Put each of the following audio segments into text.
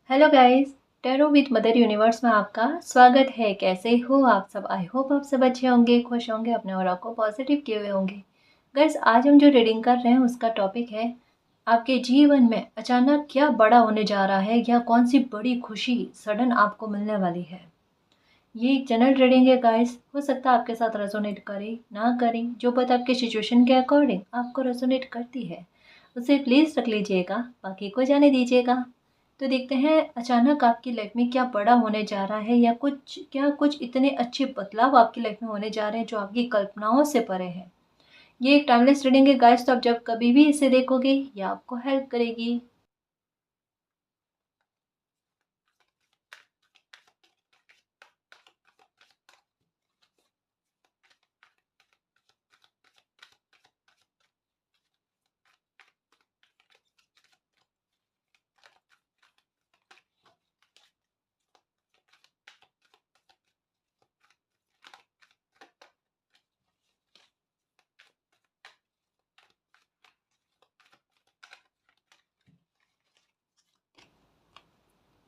Hello guys, tarot with mother universe में आपका स्वागत है। कैसे हो आप सब? आई होप आप सब अच्छे होंगे, खुश होंगे, अपने और को पॉजिटिव किए हुए होंगे। गाइस, आज हम जो रीडिंग कर रहे हैं उसका टॉपिक है आपके जीवन में अचानक क्या बड़ा होने जा रहा है या कौन सी बड़ी खुशी सडन आपको मिलने वाली है। ये एक जनरल रीडिंग है गाइस, हो सकता है आपके साथ रेजोनेट करे ना करे। जो बात आपके सिचुएशन के अकॉर्डिंग आपको रेजोनेट करती है उसे प्लीज़ रख लीजिएगा, बाकी को जाने दीजिएगा। तो देखते हैं अचानक आपकी लाइफ में क्या बड़ा होने जा रहा है या कुछ इतने अच्छे बदलाव आपकी लाइफ में होने जा रहे हैं जो आपकी कल्पनाओं से परे हैं। ये एक टाइमलेस रीडिंग है गाइस, तो आप जब कभी भी इसे देखोगे ये आपको हेल्प करेगी।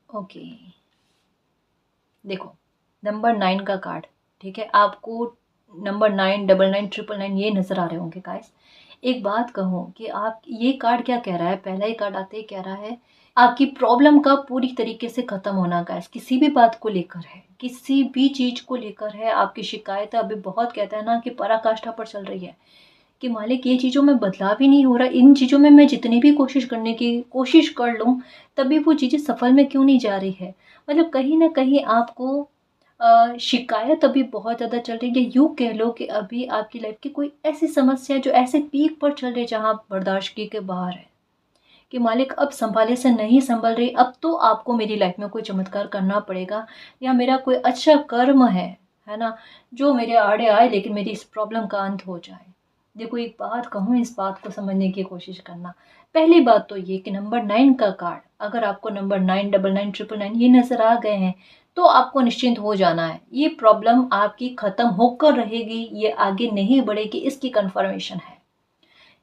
ओके, देखो, नंबर 9 का कार्ड। ठीक है, आपको नंबर 9, 99, 999 ये नज़र आ रहे होंगे गाइस। एक बात कहूँ कि आप ये कार्ड क्या कह रहा है, पहला ही कार्ड आते ही कह रहा है आपकी प्रॉब्लम का पूरी तरीके से ख़त्म होना गाइस। किसी भी बात को लेकर है, किसी भी चीज़ को लेकर है, आपकी शिकायत अभी बहुत कहते हैं ना कि पराकाष्ठा पर चल रही है कि मालिक ये चीज़ों में बदलाव ही नहीं हो रहा। इन चीज़ों में मैं जितनी भी कोशिश करने की कोशिश कर लूँ तभी वो चीज़ें सफल में क्यों नहीं जा रही है। मतलब कहीं न कहीं आपको शिकायत अभी बहुत ज़्यादा चल रही है। यूँ कह लो कि अभी आपकी लाइफ़ की कोई ऐसी समस्या है जो ऐसे पीक पर चल रही है जहाँ आप बर्दाश्त के बाहर है कि मालिक अब सँभाले से नहीं सँभल रही, अब तो आपको मेरी लाइफ़ में कोई चमत्कार करना पड़ेगा या मेरा कोई अच्छा कर्म है ना? जो मेरे आड़े आए लेकिन मेरी इस प्रॉब्लम का अंत हो जाए। देखो, एक बात कहूँ, इस बात को समझने की कोशिश करना। पहली बात तो ये कि नंबर 9 का कार्ड, अगर आपको नंबर 9, 99, 999 ये नज़र आ गए हैं तो आपको निश्चिंत हो जाना है। ये प्रॉब्लम आपकी ख़त्म होकर रहेगी, ये आगे नहीं बढ़ेगी, इसकी कन्फर्मेशन है।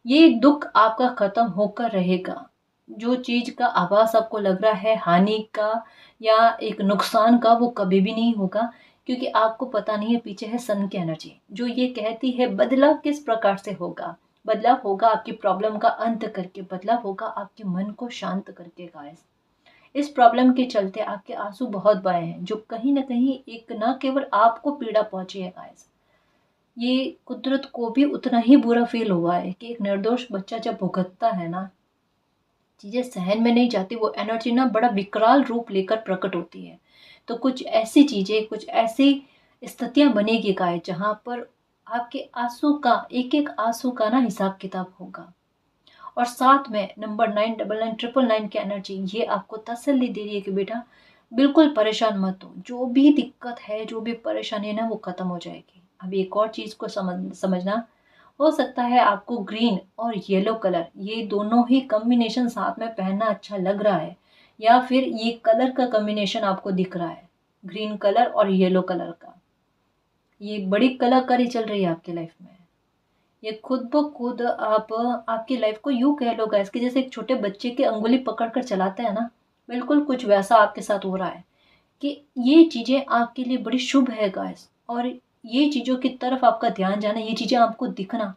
ये दुःख आपका ख़त्म होकर रहेगा। जो चीज़ का आभास आपको लग रहा है हानि का या एक नुकसान का, वो कभी भी नहीं होगा, क्योंकि आपको पता नहीं है पीछे है सन की एनर्जी जो ये कहती है बदलाव किस प्रकार से होगा। बदलाव होगा आपकी प्रॉब्लम का अंत करके, बदलाव होगा आपके मन को शांत करके गाइस। इस प्रॉब्लम के चलते आपके आंसू बहुत बहे हैं जो कहीं न कहीं एक न केवल आपको पीड़ा पहुँची है गाइस, ये कुदरत को भी उतना ही बुरा फ़ील हुआ है कि एक निर्दोष बच्चा जब भुगतता है ना, चीज़ें सहन में नहीं जाती, वो एनर्जी ना बड़ा विकराल रूप लेकर प्रकट होती है। तो कुछ ऐसी चीज़ें, कुछ ऐसी स्थितियाँ बनेगी गाइस जहाँ पर आपके आँसू का, एक-एक आँसू का ना हिसाब-किताब होगा। और साथ में नंबर 9, 99, 999 की एनर्जी ये आपको तसल्ली दे रही है कि बेटा बिल्कुल परेशान मत हो। जो भी दिक्कत है, जो भी परेशानी है ना, वो ख़त्म हो जाएगी। अब एक और चीज़ को समझना, हो सकता है आपको ग्रीन और येलो कलर ये दोनों ही कॉम्बिनेशन साथ में पहनना अच्छा लग रहा है या फिर ये कलर का कॉम्बिनेशन आपको दिख रहा है, ग्रीन कलर और येलो कलर का। ये बड़ी कलाकारी चल रही है आपकी लाइफ में। ये खुद ब खुद आप आपकी लाइफ को यूँ कह लो गाइस कि जैसे एक छोटे बच्चे की अंगुली पकड़ कर चलाते हैं ना, बिल्कुल कुछ वैसा आपके साथ हो रहा है कि ये चीज़ें आपके लिए बड़ी शुभ है गाइस। और ये चीज़ों की तरफ आपका ध्यान जाना, ये चीज़ें आपको दिखना,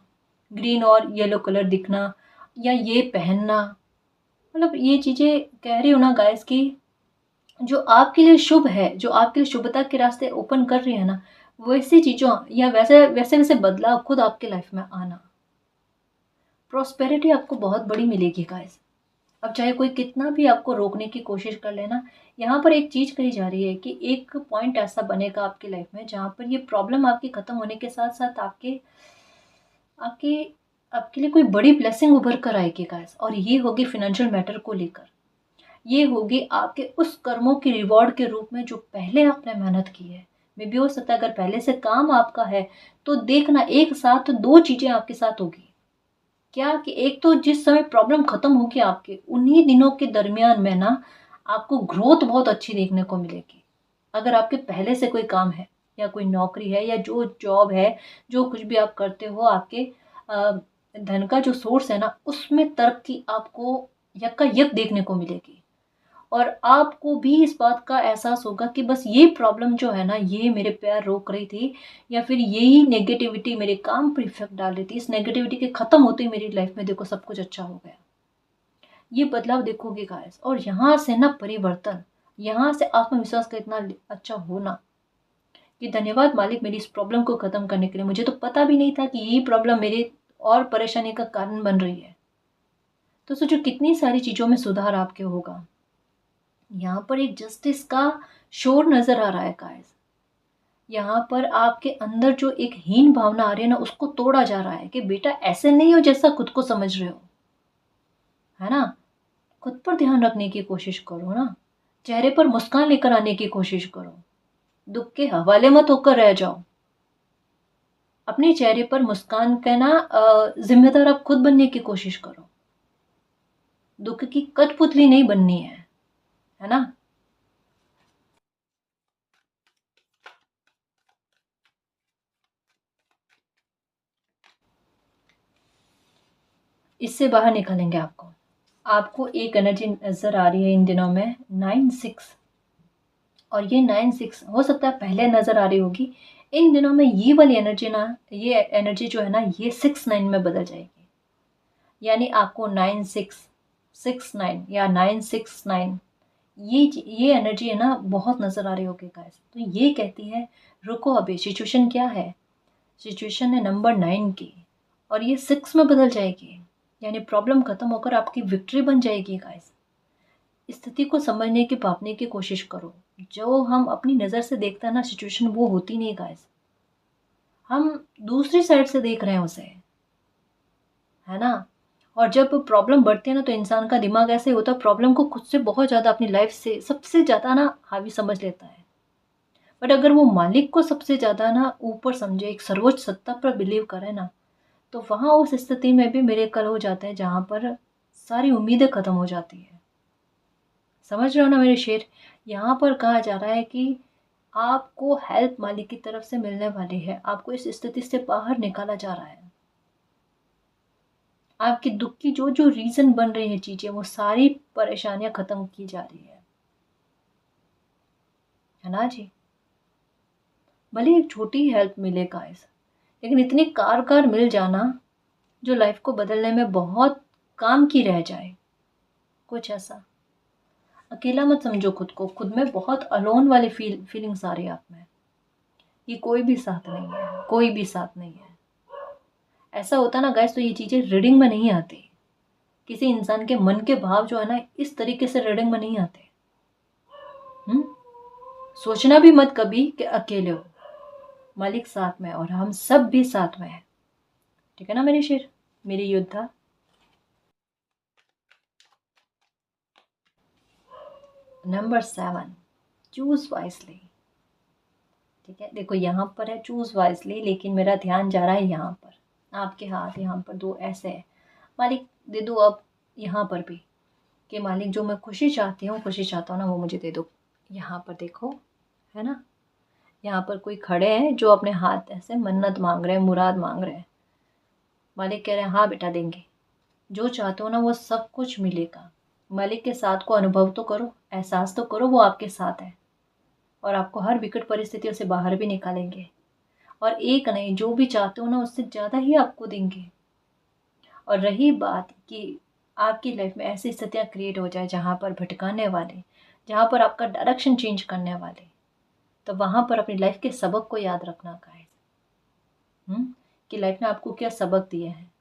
ग्रीन और येलो कलर दिखना या ये पहनना, मतलब ये चीज़ें कह रही हो ना गाइस कि जो आपके लिए शुभ है, जो आपके लिए शुभता के रास्ते ओपन कर रही है ना, वैसी चीज़ों या वैसे-वैसे बदलाव खुद आपकी लाइफ में आना। प्रॉस्पेरिटी आपको बहुत बड़ी मिलेगी गाइस। अब चाहे कोई कितना भी आपको रोकने की कोशिश कर लेना, यहाँ पर एक चीज़ कही जा रही है कि एक पॉइंट ऐसा बनेगा आपकी लाइफ में जहाँ पर ये प्रॉब्लम आपकी खत्म होने के साथ-साथ आपके आपके आपके लिए कोई बड़ी ब्लेसिंग उभर कर आएगी गाइस, और ये होगी फाइनेंशियल मैटर को लेकर। ये होगी आपके उस कर्मों की रिवॉर्ड के रूप में जो पहले आपने मेहनत की है। मे बी हो सकता है अगर पहले से काम आपका है तो देखना एक साथ 2 चीज़ें आपके साथ होगी। क्या कि एक तो जिस समय प्रॉब्लम खत्म होगी आपके, उन्हीं दिनों के दरमियान में ना आपको ग्रोथ बहुत अच्छी देखने को मिलेगी। अगर आपके पहले से कोई काम है या कोई नौकरी है या जो जॉब है, जो कुछ भी आप करते हो, आपके अ, धन का जो सोर्स है ना, उसमें तरक्की आपको यक्का-यक देखने को मिलेगी। और आपको भी इस बात का एहसास होगा कि बस ये प्रॉब्लम जो है ना, ये मेरे पैर रोक रही थी, या फिर यही नेगेटिविटी मेरे काम पर इफेक्ट डाल रही थी। इस नेगेटिविटी के ख़त्म होते ही मेरी लाइफ में देखो सब कुछ अच्छा हो गया। ये बदलाव देखोगे गाइस, और यहाँ से ना परिवर्तन, यहाँ से आत्मविश्वास का इतना अच्छा होना कि धन्यवाद मालिक मेरी इस प्रॉब्लम को ख़त्म करने के लिए। मुझे तो पता भी नहीं था कि यही प्रॉब्लम मेरे और परेशानी का कारण बन रही है। तो सोचो कितनी सारी चीज़ों में सुधार आपके होगा। यहाँ पर एक जस्टिस का शोर नज़र आ रहा है गाइस। यहाँ पर आपके अंदर जो एक हीन भावना आ रही है ना, उसको तोड़ा जा रहा है कि बेटा ऐसे नहीं हो जैसा खुद को समझ रहे हो, है ना। खुद पर ध्यान रखने की कोशिश करो ना, चेहरे पर मुस्कान लेकर आने की कोशिश करो, दुख के हवाले मत होकर रह जाओ। अपने चेहरे पर मुस्कान का ना जिम्मेदार आप खुद बनने की कोशिश करो, दुख की कठपुतली नहीं बननी है ना। इससे बाहर निकलेंगे आपको। आपको एक एनर्जी नजर आ रही है इन दिनों में 9-6, और ये 9-6 हो सकता है पहले नजर आ रही होगी। इन दिनों में ये वाली एनर्जी ना, ये एनर्जी जो है ना, ये 6-9 में बदल जाएगी। यानी आपको 9-6-6-9 या 9-6-9, ये एनर्जी है ना, बहुत नजर आ रही होगी गाइस। तो ये कहती है रुको, अभी सिचुएशन क्या है, सिचुएशन है नंबर 9 की, और ये 6 में बदल जाएगी। यानी प्रॉब्लम खत्म होकर आपकी विक्ट्री बन जाएगी गाइस। स्थिति को समझने की, भापने की कोशिश करो। जो हम अपनी नज़र से देखते हैं ना सिचुएशन, वो होती नहीं गाइस, हम दूसरी साइड से देख रहे हैं उसे, है ना। और जब प्रॉब्लम बढ़ती है ना, तो इंसान का दिमाग ऐसे होता है, प्रॉब्लम को खुद से बहुत ज़्यादा, अपनी लाइफ से सबसे ज़्यादा ना हावी समझ लेता है। बट अगर वो मालिक को सबसे ज़्यादा ना ऊपर समझे, एक सर्वोच्च सत्ता पर बिलीव करे ना, तो वहाँ उस स्थिति में भी मिरेकल हो जाता है, जहाँ पर सारी उम्मीदें ख़त्म हो जाती है। समझ रहे हो ना मेरे शेर। यहाँ पर कहा जा रहा है कि आपको हेल्प मालिक की तरफ से मिलने वाली है, आपको इस स्थिति से बाहर निकाला जा रहा है। आपके दुख की जो जो रीजन बन रही है चीजें, वो सारी परेशानियां खत्म की जा रही है ना जी। भले एक छोटी हेल्प मिले गाइस, लेकिन इतनी कारगर मिल जाना जो लाइफ को बदलने में बहुत काम की रह जाए। कुछ ऐसा अकेला मत समझो खुद को, खुद में बहुत अलोन वाली फीलिंग्स आ रही है आप में, ये कोई भी साथ नहीं है, कोई भी साथ नहीं है। ऐसा होता ना गाइस, तो ये चीज़ें रीडिंग में नहीं आती। किसी इंसान के मन के भाव जो है ना, इस तरीके से रीडिंग में नहीं आते। हम्म सोचना भी मत कभी कि अकेले हो, मालिक साथ में है, और हम सब भी साथ में हैं। ठीक है ना मेरे शेर, मेरी योद्धा। Number 7, choose wisely. ठीक है, देखो यहाँ पर है चूज वाइसली, लेकिन मेरा ध्यान जा रहा है यहाँ पर। आपके हाथ यहाँ पर दो ऐसे है, मालिक दे दो अब यहाँ पर भी, कि मालिक जो मैं खुशी चाहती हूँ, खुशी चाहता हूँ ना, वो मुझे दे दो। यहाँ पर देखो, है ना, यहाँ पर कोई खड़े हैं जो अपने हाथ ऐसे मन्नत मांग रहे हैं, मुराद मांग रहे हैं। मालिक कह रहे हैं हाँ बेटा देंगे, जो चाहते हो ना वो सब कुछ मिलेगा। मालिक के साथ को अनुभव तो करो, एहसास तो करो, वो आपके साथ है, और आपको हर विकट परिस्थितियों से बाहर भी निकालेंगे। और एक नहीं, जो भी चाहते हो ना उससे ज़्यादा ही आपको देंगे। और रही बात कि आपकी लाइफ में ऐसी स्थितियाँ क्रिएट हो जाए जहाँ पर भटकाने वाले, जहाँ पर आपका डायरेक्शन चेंज करने वाले, तो वहाँ पर अपनी लाइफ के सबक को याद रखना का है। कि लाइफ ने आपको क्या सबक दिए हैं।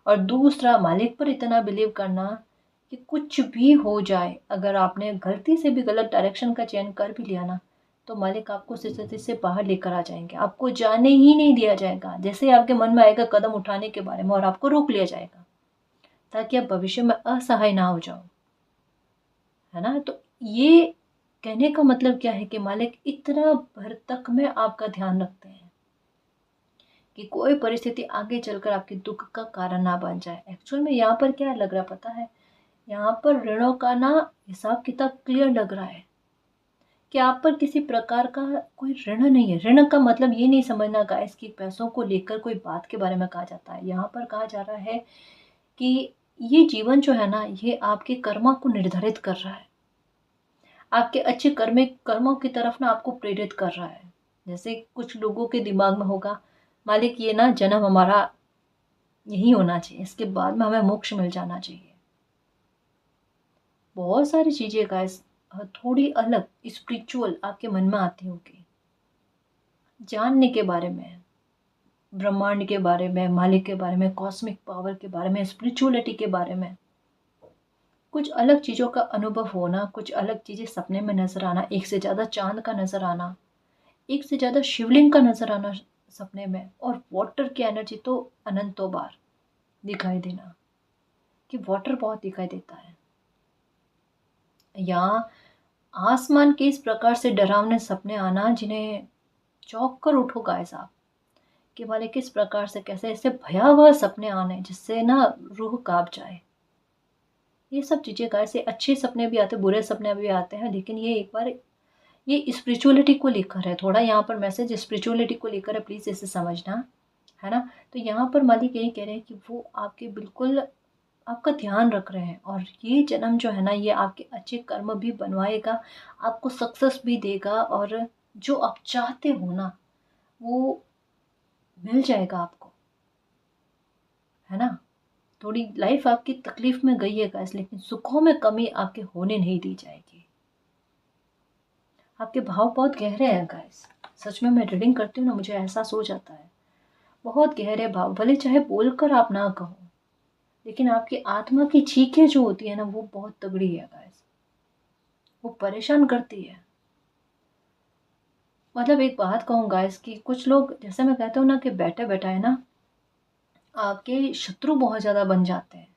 और दूसरा, मालिक पर इतना बिलीव करना कि कुछ भी हो जाए, अगर आपने गलती से भी गलत डायरेक्शन का चयन कर भी लिया ना, तो मालिक आपको उस स्थिति से बाहर लेकर आ जाएंगे, आपको जाने ही नहीं दिया जाएगा। जैसे ही आपके मन में आएगा कदम उठाने के बारे में, और आपको रोक लिया जाएगा, ताकि आप भविष्य में असहाय ना हो जाओ, है ना। तो ये कहने का मतलब क्या है कि मालिक इतना भर तक में आपका ध्यान रखते हैं कि कोई परिस्थिति आगे चलकर आपके दुख का कारण ना बन जाए। एक्चुअल में यहाँ पर क्या लग रहा पता है, यहाँ पर ऋणों का ना हिसाब किताब क्लियर लग रहा है कि आप पर किसी प्रकार का कोई ऋण नहीं है। ऋण का मतलब ये नहीं समझना गाइस कि पैसों को लेकर कोई बात के बारे में कहा जाता है। यहाँ पर कहा जा रहा है कि ये जीवन जो है ना, ये आपके कर्मा को निर्धारित कर रहा है। आपके अच्छे कर्मों की तरफ ना आपको प्रेरित कर रहा है। जैसे कुछ लोगों के दिमाग में होगा, मालिक ये ना जन्म हमारा यही होना चाहिए, इसके बाद में हमें मोक्ष मिल जाना चाहिए। बहुत सारी चीजें गाइस थोड़ी अलग स्पिरिचुअल आपके मन में आती होगी, जानने के बारे में, ब्रह्मांड के बारे में, मालिक के बारे में, कॉस्मिक पावर के बारे में, स्पिरिचुअलिटी के बारे में, कुछ अलग चीज़ों का अनुभव होना, कुछ अलग चीज़ें सपने में नजर आना, एक से ज़्यादा चांद का नजर आना, एक से ज़्यादा शिवलिंग का नजर आना सपने में, और वाटर की एनर्जी तो अनंतों बार दिखाई देना, कि वाटर बहुत दिखाई देता है। या आसमान के इस प्रकार से डरावने सपने आना जिन्हें चौंक कर उठो गाइस आप, कि वाले किस प्रकार से कैसे ऐसे भयावह सपने आने जिससे ना रूह कांप जाए। ये सब चीज़ें गाइस, ये अच्छे सपने भी आते हैं, बुरे सपने भी आते हैं, लेकिन ये एक बार ये स्पिरिचुअलिटी को लेकर है, थोड़ा यहाँ पर मैसेज स्पिरिचुअलिटी को लेकर है, प्लीज़ इसे समझना, है ना। तो यहाँ पर मालिक यही कह रहे हैं कि वो आपके बिल्कुल आपका ध्यान रख रहे हैं, और ये जन्म जो है ना ये आपके अच्छे कर्म भी बनवाएगा, आपको सक्सेस भी देगा, और जो आप चाहते हो ना वो मिल जाएगा आपको, है ना। थोड़ी लाइफ आपकी तकलीफ में गई है गाइस, लेकिन सुखों में कमी आपके होने नहीं दी जाएगी। आपके भाव बहुत गहरे हैं गाइस, सच में मैं रीडिंग करती हूँ ना मुझे एहसास हो जाता है, बहुत गहरे भाव, भले चाहे बोलकर आप ना कहो, लेकिन आपकी आत्मा की चीखें जो होती है ना वो बहुत तगड़ी है गाइस, वो परेशान करती है। मतलब एक बात कहूँ गाइस कि कुछ लोग, जैसे मैं कहता हूँ ना कि बैठे बैठाए ना आपके शत्रु बहुत ज़्यादा बन जाते हैं,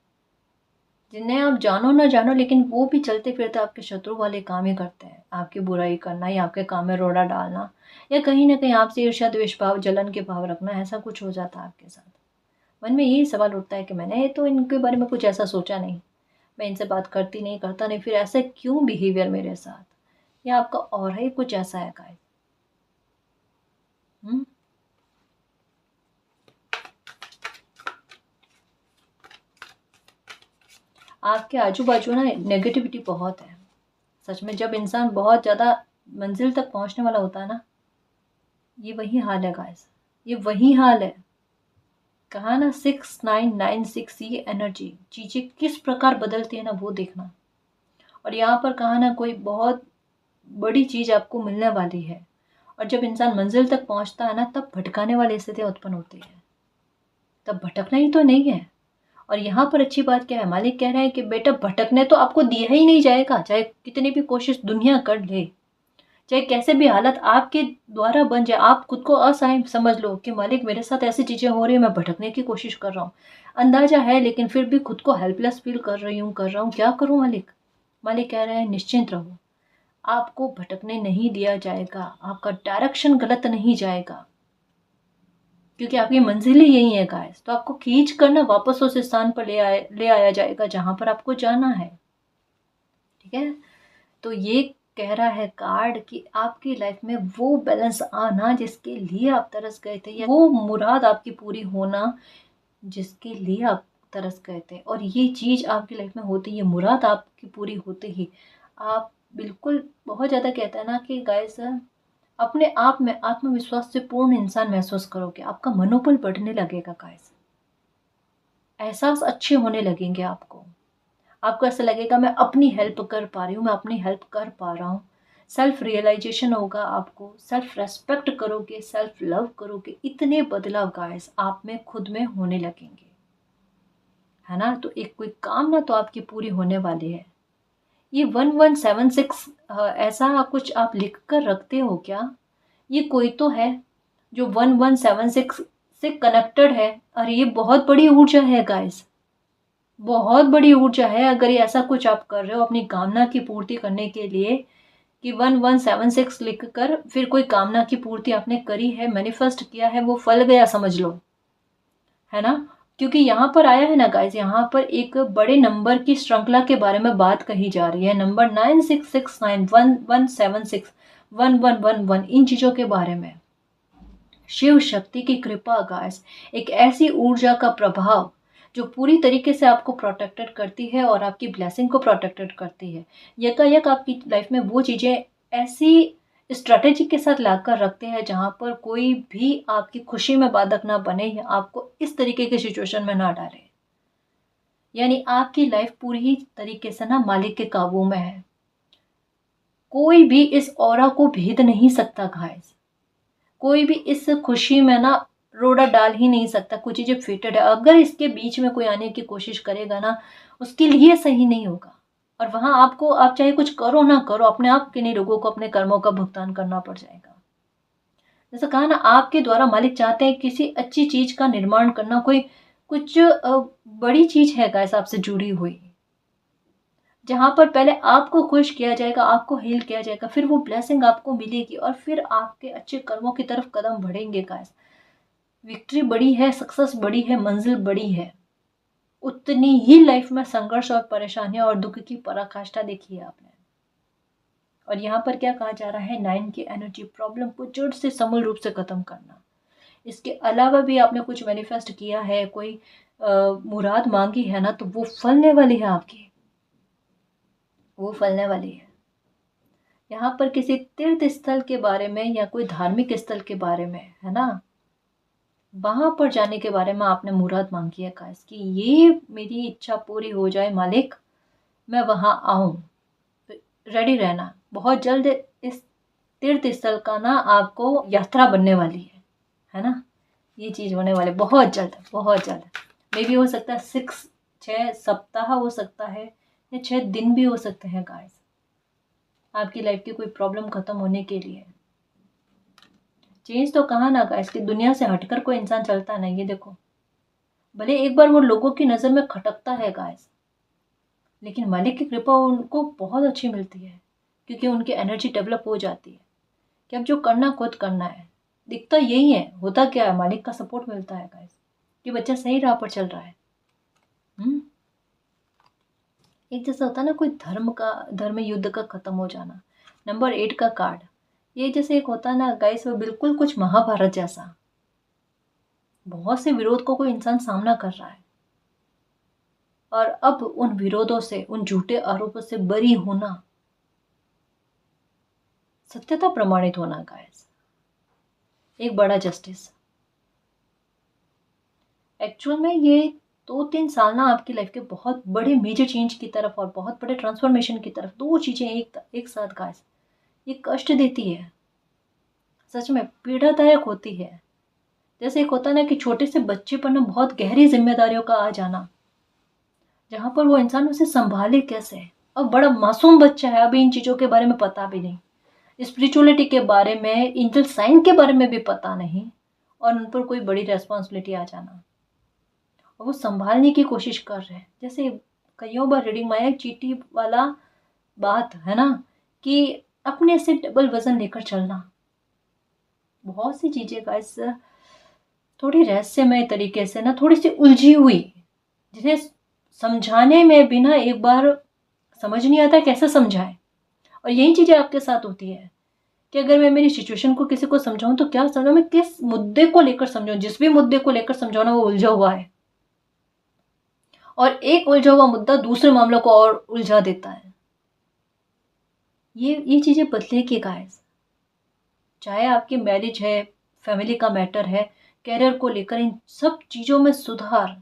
जिन्हें आप जानो ना जानो, लेकिन वो भी चलते फिरते आपके शत्रु वाले काम ही करते हैं, आपकी बुराई करना या आपके काम में रोड़ा डालना, या कहीं ना कहीं आपसे ईर्ष्या द्वेष भाव जलन के भाव रखना, ऐसा कुछ हो जाता है आपके साथ। मन में यही सवाल उठता है कि मैंने तो इनके बारे में कुछ ऐसा सोचा नहीं, मैं इनसे बात करती नहीं, करता नहीं, फिर ऐसा क्यों बिहेवियर मेरे साथ, या आपका और ही कुछ ऐसा है गाइस। आपके आजू बाजू ना नेगेटिविटी बहुत है, सच में। जब इंसान बहुत ज़्यादा मंजिल तक पहुंचने वाला होता है ना, ये वही हाल है गाइस, ये वही हाल है। कहा ना 6996, ये एनर्जी चीज़ें किस प्रकार बदलती है ना वो देखना। और यहाँ पर कहा ना कोई बहुत बड़ी चीज़ आपको मिलने वाली है, और जब इंसान मंजिल तक पहुंचता है ना तब भटकाने वाली स्थितियाँ उत्पन्न होती है, तब भटकना ही तो नहीं है। और यहाँ पर अच्छी बात क्या है, मालिक कह रहे हैं कि बेटा भटकने तो आपको दिया ही नहीं जाएगा, चाहे कितनी भी कोशिश दुनिया कर ले, चाहे कैसे भी हालत आपके द्वारा बन जाए, आप खुद को असहाय समझ लो कि मालिक मेरे साथ ऐसी चीज़ें हो रही है, मैं भटकने की कोशिश कर रहा हूँ, अंदाजा है, लेकिन फिर भी खुद को हेल्पलेस फील कर रहा हूँ, क्या करूँ मालिक। मालिक कह रहे हैं निश्चिंत रहो, आपको भटकने नहीं दिया जाएगा, आपका डायरेक्शन गलत नहीं जाएगा, क्योंकि आपकी मंजिल ही यही है गाइस। तो आपको खींच कर ना वापस उस स्थान पर ले आया जाएगा जहां पर आपको जाना है, ठीक है। तो ये कह रहा है कार्ड कि आपकी लाइफ में वो बैलेंस आना जिसके लिए आप तरस गए थे, या वो मुराद आपकी पूरी होना जिसके लिए आप तरस गए थे, और ये चीज़ आपकी लाइफ में होती है, मुराद आपकी पूरी होते ही आप बिल्कुल बहुत ज़्यादा कहता है ना कि गाइस अपने आप में आत्मविश्वास से पूर्ण इंसान महसूस करोगे, आपका मनोबल बढ़ने लगेगा गाइस, एहसास अच्छे होने लगेंगे आपको ऐसा लगेगा मैं अपनी हेल्प कर पा रही हूँ, मैं अपनी हेल्प कर पा रहा हूँ। सेल्फ रियलाइजेशन होगा आपको, सेल्फ रेस्पेक्ट करोगे, सेल्फ लव करोगे, इतने बदलाव गाइस आप में खुद में होने लगेंगे, है ना। तो एक कोई काम ना तो आपकी पूरी होने वाली है। ये 1176 ऐसा कुछ आप लिख कर रखते हो क्या, ये कोई तो है जो 1176 से कनेक्टेड है, और ये बहुत बड़ी ऊर्जा है गाइस, बहुत बड़ी ऊर्जा है। अगर ये ऐसा कुछ आप कर रहे हो अपनी कामना की पूर्ति करने के लिए, कि 1176 लिख कर फिर कोई कामना की पूर्ति आपने करी है, मैनिफेस्ट किया है, वो फल गया समझ लो, है ना। क्योंकि यहाँ पर आया है ना गाइस, यहाँ पर एक बड़े नंबर की श्रृंखला के बारे में बात कही जा रही है, नंबर 9669, 1176, 1111, इन चीजों के बारे में। शिव शक्ति की कृपा गाइस, एक ऐसी ऊर्जा का प्रभाव जो पूरी तरीके से आपको प्रोटेक्टेड करती है और आपकी ब्लेसिंग को प्रोटेक्टेड करती है। यकायक आपकी लाइफ में वो चीज़ें ऐसी स्ट्रैटेजी के साथ लाकर रखते हैं जहाँ पर कोई भी आपकी खुशी में बाधक ना बने या आपको इस तरीके की सिचुएशन में ना डाले। यानी आपकी लाइफ पूरी ही तरीके से ना मालिक के काबू में है। कोई भी इस ऑरा को भेद नहीं सकता गाइस। कोई भी इस खुशी में ना रोड़ा डाल ही नहीं सकता। कुछ चीज़ें फेटेड है, अगर इसके बीच में कोई आने की कोशिश करेगा ना, उसके लिए सही नहीं होगा। और वहाँ आपको, आप चाहे कुछ करो ना करो, अपने आप के नहीं लोगों को अपने कर्मों का भुगतान करना पड़ जाएगा। जैसा कहा ना, आपके द्वारा मालिक चाहते हैं किसी अच्छी चीज का निर्माण करना, कोई कुछ बड़ी चीज है गाइस आपसे जुड़ी हुई, जहां पर पहले आपको खुश किया जाएगा, आपको हील किया जाएगा, फिर वो ब्लेसिंग आपको मिलेगी और फिर आपके अच्छे कर्मों की तरफ कदम बढ़ेंगे गाइस। विक्ट्री बड़ी है, सक्सेस बड़ी है, मंजिल बड़ी है, उतनी ही लाइफ में संघर्ष और परेशानियां और दुख की पराकाष्ठा देखी है आपने। और यहाँ पर क्या कहा जा रहा है, 9 की एनर्जी, प्रॉब्लम को जड़ से समूल रूप से खत्म करना। इसके अलावा भी आपने कुछ मैनिफेस्ट किया है, कोई मुराद मांगी है ना, तो वो फलने वाली है आपकी, वो फलने वाली है। यहाँ पर किसी तीर्थ स्थल के बारे में या कोई धार्मिक स्थल के बारे में है ना, वहां पर जाने के बारे में आपने मुराद मांगी है गाइस कि ये मेरी इच्छा पूरी हो जाए मालिक, मैं वहां आऊं। रेडी रहना, बहुत जल्द इस तीर्थ स्थल का ना आपको यात्रा बनने वाली है ना। ये चीज होने वाले बहुत जल्द, बहुत जल्द। मे भी हो सकता है 6 सप्ताह हो सकता है या 6 दिन भी हो सकते हैं गाइस, आपकी लाइफ की कोई प्रॉब्लम खत्म होने के लिए। चेंज तो कहा ना गाइस कि दुनिया से हटकर कोई इंसान चलता नहीं। ये देखो, भले एक बार वो लोगों की नजर में खटकता है गाइस, लेकिन मालिक की कृपा उनको बहुत अच्छी मिलती है, क्योंकि उनकी एनर्जी डेवलप हो जाती है कि अब जो करना खुद करना है। दिखता यही है, होता क्या है, मालिक का सपोर्ट मिलता है गाइस कि बच्चा सही राह पर चल रहा है। एक जैसा होता है ना, कोई धर्म युद्ध का खत्म हो जाना। नंबर 8 का कार्ड, ये जैसे एक होता है ना गाइस, वो बिल्कुल कुछ महाभारत जैसा, बहुत से विरोध को कोई इंसान सामना कर रहा है और अब उन विरोधों से, उन झूठे आरोपों से बरी होना, सत्यता प्रमाणित होना गाइस, एक बड़ा जस्टिस। एक्चुअल में ये 2-3 साल ना आपकी लाइफ के बहुत बड़े मेजर चेंज की तरफ और बहुत बड़े ट्रांसफॉर्मेशन की तरफ, दो चीजें एक साथ गाइस, ये कष्ट देती है, सच में पीड़ादायक होती है। जैसे एक होता है ना कि छोटे से बच्चे पर ना बहुत गहरी जिम्मेदारियों का आ जाना, जहां पर वो इंसान उसे संभाले कैसे। अब बड़ा मासूम बच्चा है, अभी इन चीजों के बारे में पता भी नहीं, स्पिरिचुअलिटी के बारे में, एंजल साइन के बारे में भी पता नहीं, और उन पर कोई बड़ी रेस्पॉन्सिबिलिटी आ जाना और वो संभालने की कोशिश कर रहे हैं। जैसे कईयों बार रीडिंग में आया चीटी वाला बात है ना, कि अपने से डबल वजन लेकर चलना। बहुत सी चीजें गाइस थोड़ी रहस्यमय तरीके से ना, थोड़ी सी उलझी हुई, जिन्हें समझाने में भी ना एक बार समझ नहीं आता कैसे समझाए। और यही चीजें आपके साथ होती है कि अगर मैं मेरी सिचुएशन को किसी को समझाऊं तो क्या समझाऊं, मैं किस मुद्दे को लेकर समझाऊं। जिस भी मुद्दे को लेकर समझाना वो उलझा हुआ है, और एक उलझा हुआ मुद्दा दूसरे मामलों को और उलझा देता है। ये चीजें बदलेगी गाइस, चाहे आपकी मैरिज है, फैमिली का मैटर है, कैरियर को लेकर, इन सब चीजों में सुधार,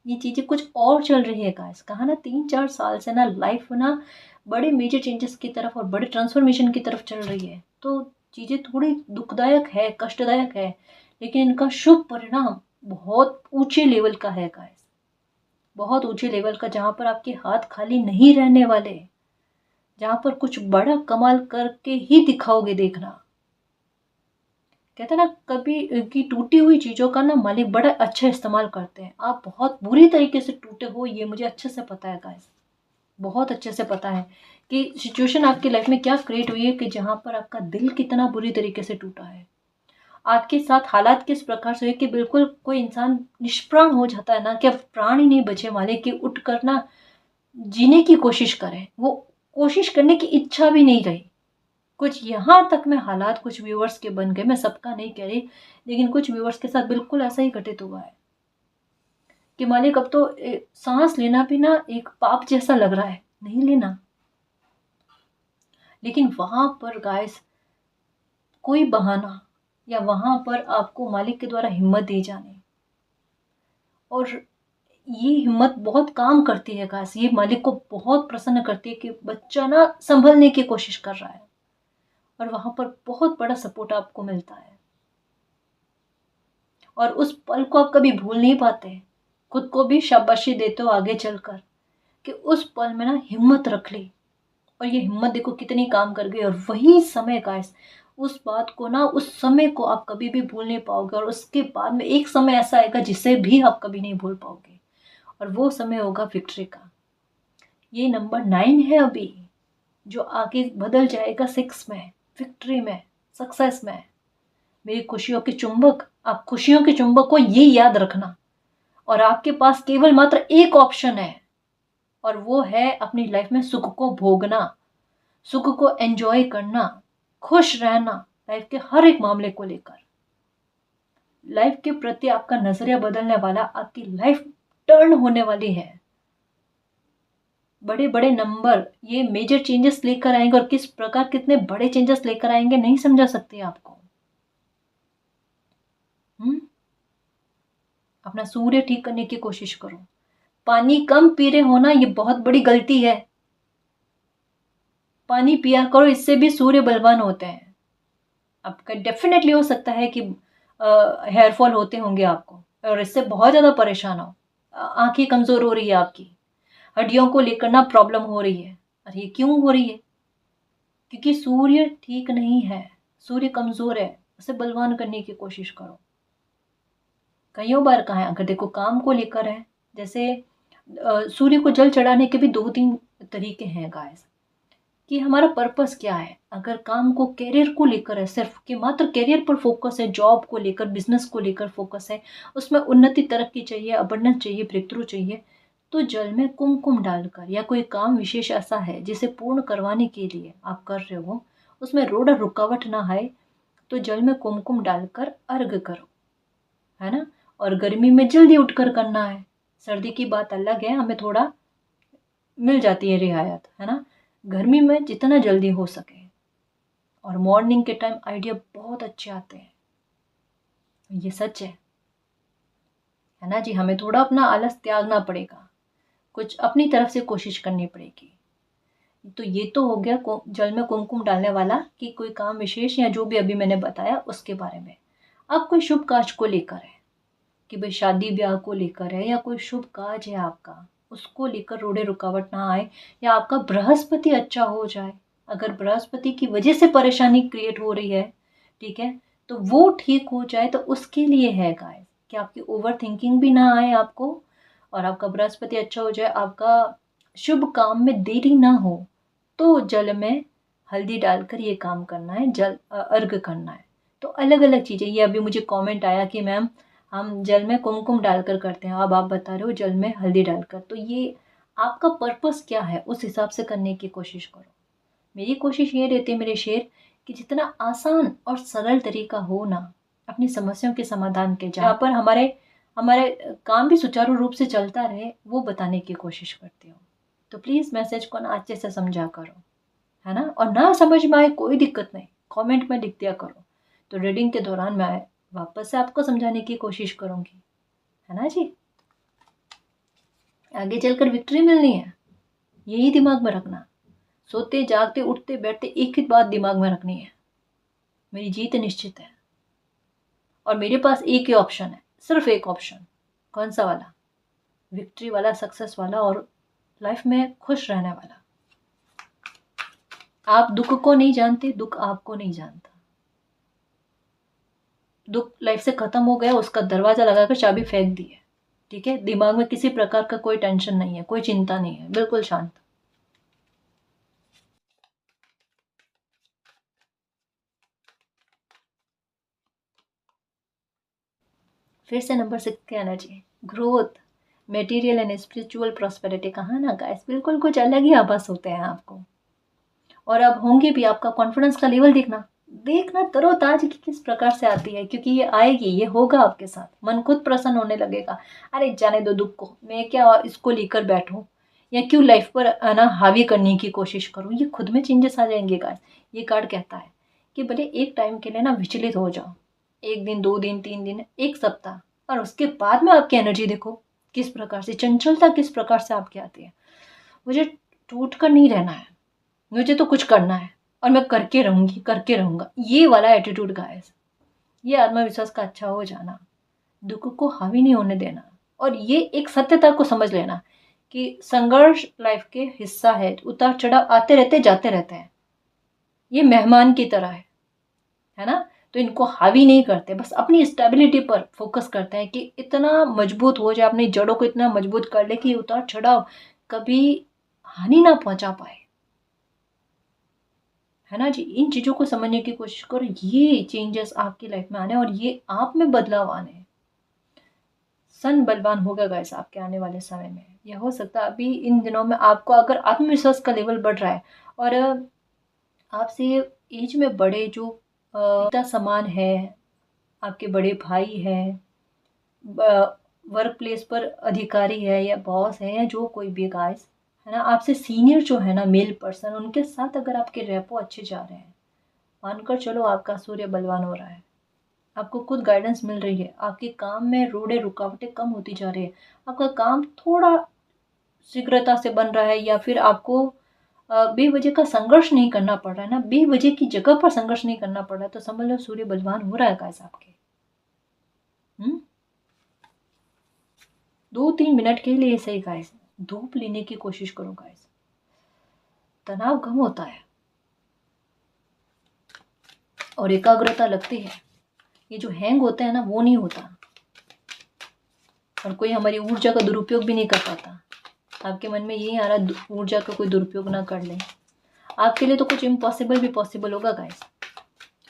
ये चीजें कुछ और चल रही है गाइस। कहा ना 3-4 साल से ना लाइफ ना बड़े मेजर चेंजेस की तरफ और बड़े ट्रांसफॉर्मेशन की तरफ चल रही है। तो चीजें थोड़ी दुखदायक है, कष्टदायक है, लेकिन इनका शुभ परिणाम बहुत ऊंचे लेवल का है गाइस, बहुत ऊंचे लेवल का, जहां पर आपके हाथ खाली नहीं रहने वाले, जहां पर कुछ बड़ा कमाल करके ही दिखाओगे। देखना, कहते हैं ना, कभी की टूटी हुई चीजों का ना मालिक बड़ा अच्छा इस्तेमाल करते हैं। आप बहुत बुरी तरीके से टूटे हो, ये मुझे अच्छे से पता है गाइस, बहुत अच्छे से पता है कि सिचुएशन आपकी लाइफ में क्या क्रिएट हुई है, कि जहां पर आपका दिल कितना बुरी तरीके से टूटा है। आपके साथ हालात किस प्रकार से हुए कि बिल्कुल कोई इंसान निष्प्राण हो जाता है ना, कि अब प्राण ही नहीं बचे मालिक, कि उठ कर ना जीने की कोशिश करें, वो कोशिश करने की इच्छा भी नहीं रही। कुछ यहाँ तक में हालात कुछ व्यूवर्स के बन गए, मैं सबका नहीं कह रही, लेकिन कुछ व्यूवर्स के साथ बिल्कुल ऐसा ही घटित हुआ है कि मालिक अब तो सांस लेना भी ना एक पाप जैसा लग रहा है, नहीं लेना। लेकिन वहां पर गाइस कोई बहाना या वहां पर आपको मालिक के द्वारा हिम्मत दी जानी, और ये हिम्मत बहुत काम करती है गाइस। ये मालिक को बहुत प्रसन्न करती है कि बच्चा ना संभलने की कोशिश कर रहा है, और वहां पर बहुत बड़ा सपोर्ट आपको मिलता है। और उस पल को आप कभी भूल नहीं पाते, खुद को भी शाबाशी देते हो आगे चलकर कि उस पल में ना हिम्मत रख ली, और ये हिम्मत देखो कितनी काम कर गई। और वही समय गाइस, उस बात को ना, उस समय को आप कभी भी भूल नहीं पाओगे, और उसके बाद में एक समय ऐसा आएगा जिसे भी आप कभी नहीं भूल पाओगे, और वो समय होगा विक्ट्री का। ये नंबर 9 है अभी, जो आगे बदल जाएगा 6 में, विक्ट्री में, सक्सेस में। मेरी खुशियों के चुंबक, आप खुशियों के चुंबक को ये याद रखना, और आपके पास केवल मात्र एक ऑप्शन है, और वो है अपनी लाइफ में सुख को भोगना, सुख को एंजॉय करना, खुश रहना लाइफ के हर एक मामले को लेकर। लाइफ के प्रति आपका नजरिया बदलने वाला, आपकी लाइफ टर्न होने वाली है। बड़े बड़े नंबर ये मेजर चेंजेस लेकर आएंगे, और किस प्रकार कितने बड़े चेंजेस लेकर आएंगे नहीं समझा सकते आपको। अपना सूर्य ठीक करने की कोशिश करो। पानी कम पी रहे हो ना, ये बहुत बड़ी गलती है। पानी पिया करो, इससे भी सूर्य बलवान होते हैं। आपका डेफिनेटली हो सकता है कि हेयर फॉल होते होंगे आपको, और इससे बहुत ज़्यादा परेशान हो, आंखें कमज़ोर हो रही है आपकी, हड्डियों को लेकर ना प्रॉब्लम हो रही है। और ये क्यों हो रही है? क्योंकि सूर्य ठीक नहीं है, सूर्य कमज़ोर है, उसे बलवान करने की कोशिश करो। कईयों बार कहा है, अगर देखो काम को लेकर है, जैसे सूर्य को जल चढ़ाने के भी 2-3 तरीके हैं गाइस, कि हमारा पर्पस क्या है। अगर काम को, करियर को लेकर है, सिर्फ कि मात्र करियर पर फोकस है, जॉब को लेकर, बिजनेस को लेकर फोकस है, उसमें उन्नति, तरक्की चाहिए, अबंडेंस चाहिए, ब्रेक थ्रू चाहिए, तो जल में कुमकुम डालकर, या कोई काम विशेष ऐसा है जिसे पूर्ण करवाने के लिए आप कर रहे हो, उसमें रोड़ा रुकावट ना आए, तो जल में कुमकुम डालकर अर्घ करो, है ना। और गर्मी में जल्दी उठकर करना है, सर्दी की बात अलग है, हमें थोड़ा मिल जाती है रियायत, है ना। गर्मी में जितना जल्दी हो सके, और मॉर्निंग के टाइम आइडिया बहुत अच्छे आते हैं, ये सच है ना जी। हमें थोड़ा अपना आलस त्यागना पड़ेगा, कुछ अपनी तरफ से कोशिश करनी पड़ेगी। तो ये तो हो गया जल में कुमकुम डालने वाला, कि कोई काम विशेष या जो भी अभी मैंने बताया उसके बारे में। अब कोई शुभ कार्य को लेकर है, कि भाई शादी ब्याह को लेकर है, या कोई शुभ कार्य है आपका, उसको लेकर रोड़े रुकावट ना आए, या आपका बृहस्पति अच्छा हो जाए। अगर बृहस्पति की वजह से परेशानी क्रिएट हो रही है, ठीक है, तो वो ठीक हो जाए, तो उसके लिए है गाइस, कि आपकी ओवर थिंकिंग भी ना आए आपको, और आपका बृहस्पति अच्छा हो जाए, आपका शुभ काम में देरी ना हो, तो जल में हल्दी डालकर ये काम करना है, जल अर्घ करना है। तो अलग अलग चीज़ें, ये अभी मुझे कमेंट आया कि मैम हम जल में कुमकुम डालकर करते हैं, अब आप बता रहे हो जल में हल्दी डालकर, तो ये आपका पर्पस क्या है, उस हिसाब से करने की कोशिश करो। मेरी कोशिश ये रहती है मेरे शेर, कि जितना आसान और सरल तरीका हो ना अपनी समस्याओं के समाधान के, जहाँ पर हमारे हमारे काम भी सुचारू रूप से चलता रहे, वो बताने की कोशिश करती हूँ। तो प्लीज़ मैसेज को ना अच्छे से समझा करो, है ना। और ना समझ में आए कोई दिक्कत नहीं, कमेंट में लिख दिया करो, तो रीडिंग के दौरान मैं वापस से आपको समझाने की कोशिश करूँगी, है ना जी। आगे चलकर विक्ट्री मिलनी है, यही दिमाग में रखना। सोते जागते उठते बैठते एक ही बात दिमाग में रखनी है, मेरी जीत निश्चित है, और मेरे पास एक ही ऑप्शन है, सिर्फ एक ऑप्शन। कौन सा वाला? विक्ट्री वाला, सक्सेस वाला, और लाइफ में खुश रहने वाला। आप दुख को नहीं जानते, दुख आपको नहीं जानता। दुख लाइफ से खत्म हो गया, उसका दरवाजा लगाकर चाबी फेंक दी है, ठीक है। दिमाग में किसी प्रकार का कोई टेंशन नहीं है, कोई चिंता नहीं है, बिल्कुल शांत। फिर से नंबर 6 की energy, growth, material and spiritual prosperity. कहा ना गाइस, बिल्कुल कुछ अलग ही आभास होते हैं आपको, और अब होंगे भी। आपका कॉन्फिडेंस का लेवल देखना, देखना तरोताज़गी किस प्रकार से आती है, क्योंकि ये आएगी, ये होगा आपके साथ। मन खुद प्रसन्न होने लगेगा। अरे जाने दो दुख को, मैं क्या इसको लेकर बैठूं, या क्यों लाइफ पर ना हावी करने की कोशिश करूं। ये खुद में चेंजेस आ जाएंगे गाइस। ये कार्ड कहता है कि भले एक टाइम के लिए ना विचलित हो जाओ, 1 दिन 2 दिन 3 दिन 1 सप्ताह, और उसके बाद में आपकी एनर्जी देखो किस प्रकार से, चंचलता किस प्रकार से आपकी आती है। मुझे टूट कर नहीं रहना है, मुझे तो कुछ करना है और मैं करके रहूंगी, करके रहूंगा, ये वाला एटीट्यूड गाइस। ये आत्मविश्वास का अच्छा हो जाना, दुख को हावी नहीं होने देना, और ये एक सत्यता को समझ लेना कि संघर्ष लाइफ के हिस्सा है। उतार चढ़ाव आते रहते जाते रहते हैं, ये मेहमान की तरह है ना। तो इनको हावी नहीं करते, बस अपनी स्टेबिलिटी पर फोकस करते हैं कि इतना मजबूत हो जाए, अपनी जड़ों को इतना मजबूत कर ले कि उतार चढ़ाव कभी हानि ना पहुंचा पाए, है ना जी। इन चीज़ों को समझने की कोशिश करो। ये चेंजेस आपकी लाइफ में आने और ये आप में बदलाव आने। सन बलवान होगा गाइस आपके आने वाले समय में। यह हो सकता है अभी इन दिनों में आपको अगर आत्मविश्वास का लेवल बढ़ रहा है, और आपसे एज में बड़े जो पिता समान है, आपके बड़े भाई हैं, वर्क प्लेस पर अधिकारी है या बॉस है या जो कोई भी गाइस, है ना, आपसे सीनियर जो है ना मेल पर्सन, उनके साथ अगर आपके रेपो अच्छे जा रहे हैं, मानकर चलो आपका सूर्य बलवान हो रहा है। आपको खुद गाइडेंस मिल रही है, आपके काम में रोड़े रुकावटें कम होती जा रही है, आपका काम थोड़ा शीघ्रता से बन रहा है, या फिर आपको बेवजह का संघर्ष नहीं करना पड़ रहा है ना, बेवजह की जगह पर संघर्ष नहीं करना पड़ रहा है, तो समझ लो सूर्य बलवान हो रहा है गाइस आपके। 2-3 मिनट के लिए सही गाइस धूप लेने की कोशिश करो गाइस, तनाव कम होता है और एकाग्रता लगती है। ये जो हैंग होता है ना वो नहीं होता, और कोई हमारी ऊर्जा का दुरुपयोग भी नहीं कर पाता। आपके मन में यही आ रहा ऊर्जा का कोई दुरुपयोग ना कर ले। आपके लिए तो कुछ इम्पॉसिबल भी पॉसिबल होगा गाइस।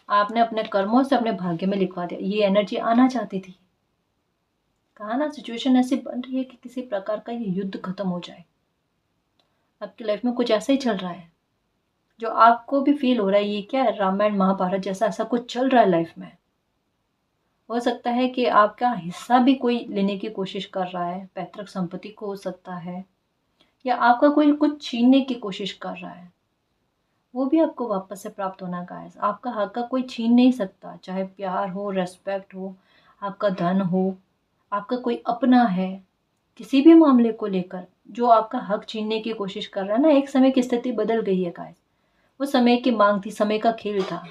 आपने अपने कर्मों से अपने भाग्य में लिखवा दिया। ये एनर्जी आना चाहती थी, कहा ना सिचुएशन ऐसी बन रही है कि किसी प्रकार का ये युद्ध खत्म हो जाए। आपकी लाइफ में कुछ ऐसा ही चल रहा है जो आपको भी फील हो रहा है। ये क्या है, रामायण महाभारत जैसा ऐसा कुछ चल रहा है लाइफ में। हो सकता है कि आपका हिस्सा भी कोई लेने की कोशिश कर रहा है, पैतृक संपत्ति को हो सकता है, या आपका कोई कुछ छीनने की कोशिश कर रहा है, वो भी आपको वापस से प्राप्त होना गाइस। आपका हक का कोई छीन नहीं सकता, चाहे प्यार हो, रेस्पेक्ट हो, आपका धन हो, आपका कोई अपना है, किसी भी मामले को लेकर जो आपका हक छीनने की कोशिश कर रहा है ना, एक समय की स्थिति बदल गई है गाइस। वो समय की मांग थी, समय का खेल था,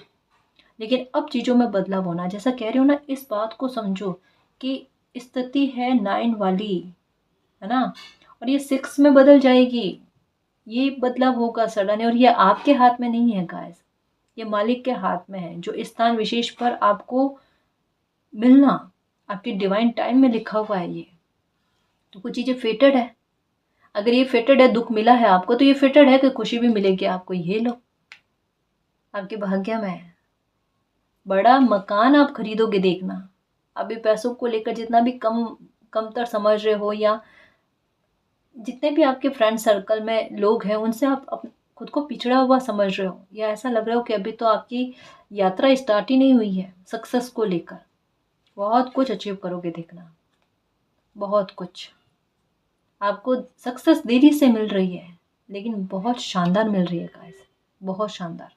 लेकिन अब चीज़ों में बदलाव होना। जैसा कह रही हो ना, इस बात को समझो कि स्थिति है 9 वाली, है ना, और ये 6 में बदल जाएगी। ये बदलाव होगा सडन, और ये आपके हाथ में नहीं है गाइस, ये मालिक के हाथ में है। जो स्थान विशेष पर आपको मिलना आपके डिवाइन टाइम में लिखा हुआ है। ये तो कुछ चीज़ें फेटेड है। अगर ये फेटेड है, दुख मिला है आपको, तो ये फेटेड है कि खुशी भी मिलेगी आपको। ये लो, आपके भाग्य में है। बड़ा मकान आप खरीदोगे, देखना। अभी पैसों को लेकर जितना भी कमतर समझ रहे हो, या जितने भी आपके फ्रेंड सर्कल में लोग हैं उनसे आप खुद को पिछड़ा हुआ समझ रहे हो, या ऐसा लग रहा हो कि अभी तो आपकी यात्रा स्टार्ट ही नहीं हुई है सक्सेस को लेकर। बहुत कुछ अचीव करोगे, देखना, बहुत कुछ। आपको सक्सेस देरी से मिल रही है, लेकिन बहुत शानदार मिल रही है गाइस, बहुत शानदार।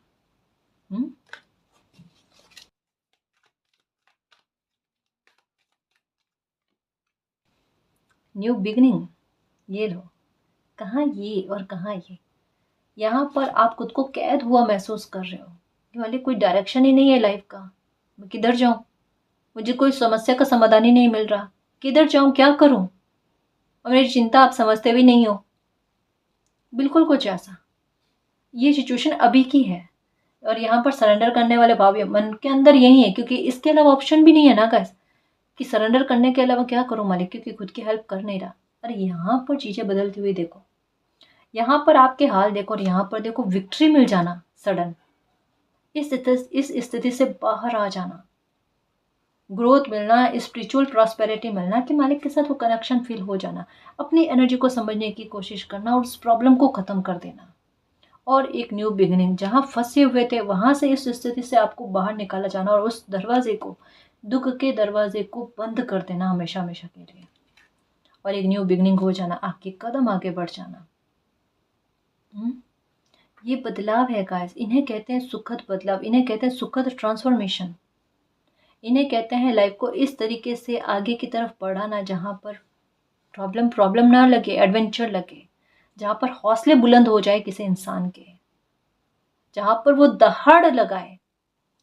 न्यू बिगनिंग, ये लो। कहाँ ये और कहाँ ये, यहाँ पर आप खुद को कैद हुआ महसूस कर रहे हो। ये वाली कोई डायरेक्शन ही नहीं है लाइफ का। मैं किधर जाऊँ, मुझे कोई समस्या का समाधान ही नहीं मिल रहा, किधर जाऊँ, क्या करूँ, और मेरी चिंता आप समझते भी नहीं हो। बिल्कुल कुछ ऐसा, ये सिचुएशन अभी की है, और यहाँ पर सरेंडर करने वाले भाव मन के अंदर यही है, क्योंकि इसके अलावा ऑप्शन भी नहीं है ना गाइस, कि सरेंडर करने के अलावा क्या करूँ मालिक, क्योंकि खुद की हेल्प कर नहीं रहा। अरे यहाँ पर चीज़ें बदलती हुई देखो, यहाँ पर आपके हाल देखो, और यहाँ पर देखो विक्ट्री मिल जाना सडन। इस स्थिति से बाहर आ जाना, ग्रोथ मिलना, स्पिरिचुअल प्रॉस्पेरिटी मिलना, कि मालिक के साथ वो कनेक्शन फील हो जाना, अपनी एनर्जी को समझने की कोशिश करना और उस प्रॉब्लम को ख़त्म कर देना, और एक न्यू बिगिनिंग। जहाँ फंसे हुए थे वहाँ से इस स्थिति से आपको बाहर निकाला जाना और उस दरवाजे को, दुख के दरवाजे को बंद कर देना हमेशा हमेशा के लिए, और एक न्यू बिगिनिंग हो जाना, आपके कदम आगे बढ़ जाना। ये बदलाव है गाइस, इन्हें कहते हैं सुखद बदलाव, इन्हें कहते हैं सुखद ट्रांसफॉर्मेशन, इन्हें कहते हैं लाइफ को इस तरीके से आगे की तरफ बढ़ाना जहाँ पर प्रॉब्लम ना लगे, एडवेंचर लगे, जहाँ पर हौसले बुलंद हो जाए किसी इंसान के, जहाँ पर वो दहाड़ लगाए।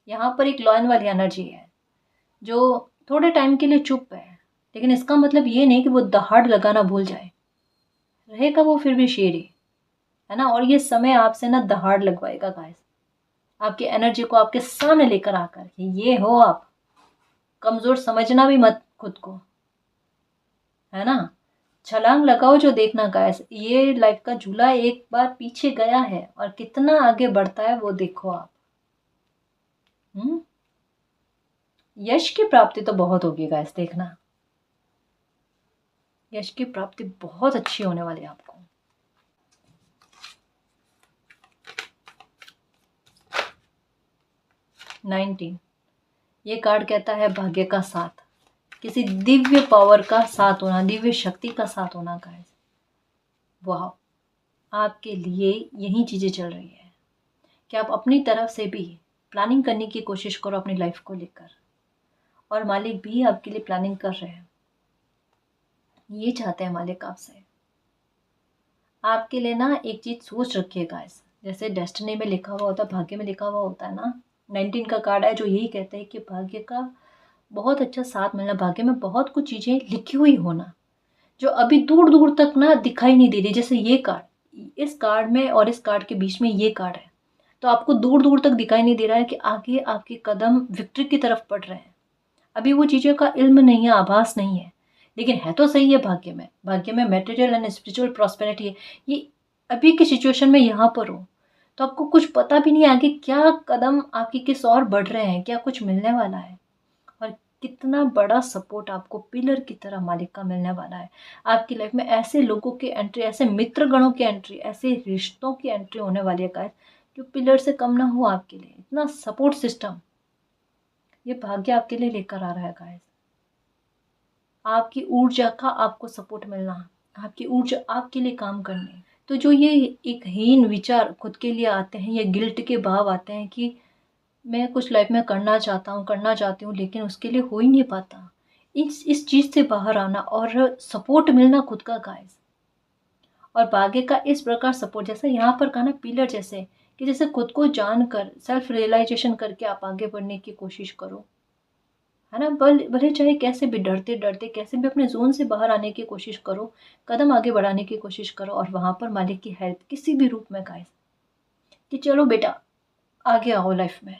यहाँ पर एक लॉयन वाली एनर्जी है जो थोड़े टाइम के लिए चुप है, लेकिन इसका मतलब ये नहीं कि वो दहाड़ लगाना भूल जाए, रहेगा वो फिर भी शेर ही है ना। और ये समय आपसे ना दहाड़ लगवाएगा गाइस, आपकी एनर्जी को आपके सामने लेकर आकर कि ये हो आप, कमजोर समझना भी मत खुद को, है ना। छलांग लगाओ जो देखना गाइस, ये लाइफ का झूला एक बार पीछे गया है और कितना आगे बढ़ता है वो देखो आप। यश की प्राप्ति तो बहुत होगी गाइस, देखना यश की प्राप्ति बहुत अच्छी होने वाली है आपको। नाइनटीन, ये कार्ड कहता है भाग्य का साथ, किसी दिव्य पावर का साथ होना, दिव्य शक्ति का साथ होना गाइस। वाह, आपके लिए यही चीजें चल रही है कि आप अपनी तरफ से भी प्लानिंग करने की कोशिश करो अपनी लाइफ को लेकर, और मालिक भी आपके लिए प्लानिंग कर रहे हैं। ये चाहते हैं मालिक आपसे, आपके लिए ना एक चीज सोच रखिए गाइस, जैसे डेस्टिनी में लिखा हुआ होता है, भाग्य में लिखा हुआ होता है ना। 19 का कार्ड है जो यही कहते हैं कि भाग्य का बहुत अच्छा साथ मिलना, भाग्य में बहुत कुछ चीजें लिखी हुई होना जो अभी दूर दूर तक ना दिखाई नहीं दे रही। जैसे ये कार्ड, इस कार्ड में और इस कार्ड के बीच में ये कार्ड है, तो आपको दूर दूर तक दिखाई नहीं दे रहा है कि आगे आपके कदम विक्ट्री की तरफ बढ़ रहे हैं। अभी वो चीज़ों का इल्म नहीं है, आभास नहीं है, लेकिन है तो सही है भाग्य में। भाग्य में मटेरियल एंड स्पिरिचुअल प्रॉस्पेरिटी है। ये अभी की सिचुएशन में यहाँ पर हो तो आपको कुछ पता भी नहीं है आगे क्या कदम आपकी किस और बढ़ रहे हैं, क्या कुछ मिलने वाला है, और कितना बड़ा सपोर्ट आपको पिलर की तरह मालिक का मिलने वाला है। आपकी लाइफ में ऐसे लोगों की एंट्री, ऐसे मित्र गणों की एंट्री, ऐसे रिश्तों की एंट्री होने वाली है गाइस जो पिलर से कम ना हो आपके लिए। इतना सपोर्ट सिस्टम ये भाग्य आपके लिए लेकर आ रहा है गाइस। आपकी ऊर्जा का आपको सपोर्ट मिलना, आपकी ऊर्जा आपके लिए काम करने। तो जो ये एक हीन विचार खुद के लिए आते हैं, ये गिल्ट के भाव आते हैं कि मैं कुछ लाइफ में करना चाहता हूँ, करना चाहती हूँ, लेकिन उसके लिए हो ही नहीं पाता, इस चीज़ से बाहर आना और सपोर्ट मिलना खुद का गाइस। और भाग्य का इस प्रकार सपोर्ट, जैसे यहाँ पर कहा ना पिलर जैसे, कि जैसे खुद को जानकर सेल्फ रियलाइजेशन करके आप आगे बढ़ने की कोशिश करो, है ना। भले चाहे कैसे भी डरते डरते कैसे भी अपने जोन से बाहर आने की कोशिश करो, कदम आगे बढ़ाने की कोशिश करो, और वहाँ पर मालिक की हेल्प किसी भी रूप में गाइस, कि चलो बेटा आगे आओ, लाइफ में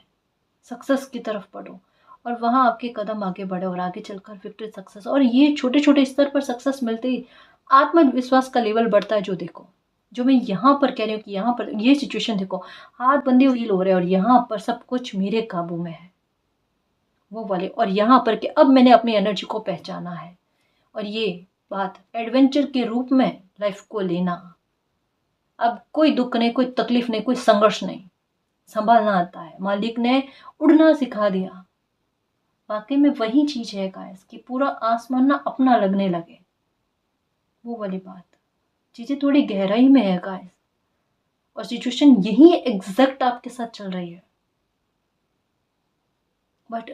सक्सेस की तरफ बढ़ो, और वहाँ आपके कदम आगे बढ़े और आगे चलकर विक्ट्री सक्सेस। और ये छोटे छोटे स्तर पर सक्सेस मिलते ही आत्मविश्वास का लेवल बढ़ता है। जो देखो, जो मैं यहाँ पर कह रही हूँ कि यहाँ पर ये सिचुएशन देखो, हाथ बंधे फील हो रहे हैं और यहाँ पर सब कुछ मेरे काबू में है, वो वाले। और यहाँ पर कि अब मैंने अपनी एनर्जी को पहचाना है, और ये बात एडवेंचर के रूप में लाइफ को लेना। अब कोई दुख नहीं, कोई तकलीफ नहीं, कोई संघर्ष नहीं, संभालना आता है। मालिक ने उड़ना सिखा दिया। वाकई में वही चीज है गाइस कि पूरा आसमान ना अपना लगने लगे, वो वाली बात। चीजें थोड़ी गहराई में है गाइस, और सिचुएशन यही एग्जैक्ट आपके साथ चल रही है। बट